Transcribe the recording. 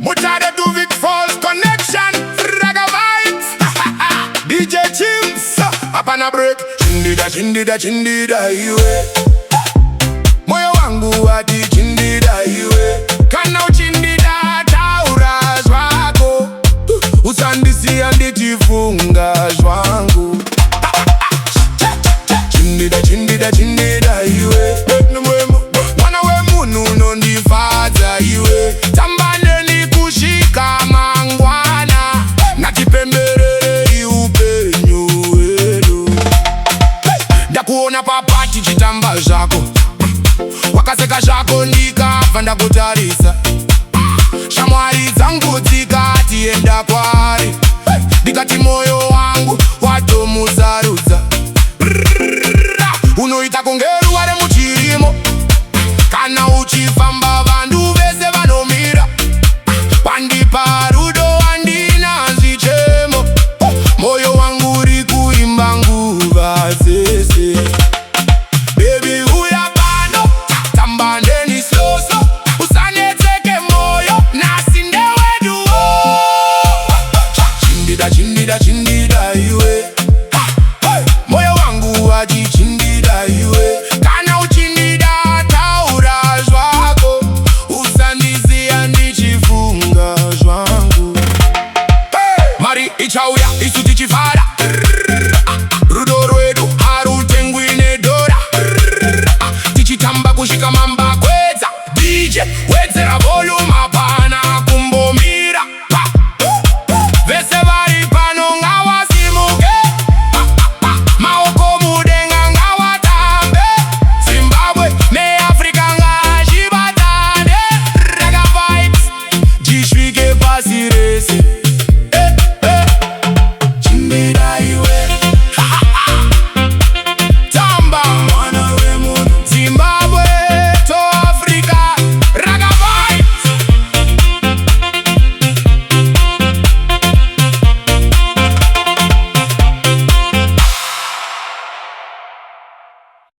Mutare do Vic Falls connection, Ragga vibes. DJ Chimbs, up on a break. Chindida, Chindida, Chindida, iwee. Moyo wangu wati, Chindida, iwee. Kana uchindida taura zwako, usandisia ndichifunga zwangu. Chindida, Chindida, Chindida, iwee. Mwana we munu nondifadza iwee. Tambane ni kushika mangwana, nachipemberere iupenyu wedu. Ndakuona papati chitamba zako, wakaseka zako ndikafa ndakutarisa. Shamwari dzangu dzikati enda kwari, ndikati moyo wangu watomuzarudza. Unoita kungeruwa remuchirimo, kana uchifamba vandu vese vanomira. Pandipa rudo handina zichemo, moyo wangu uri kuimba nguva dzese. Baby uya pano, tambandeni soso, usanetseke moyo, nasi ndeweduwo. Chindida, Chindida, Chindida, iwee. Moyo wangu wati, Chindida, iwee. Kana uchindida taura zwako, usandisia ndichifunga zwangu. Mari ichauya isu tichifara, rudo rwedu harutengwi nedora. Tichitamba kushika mamba kwedza, DJ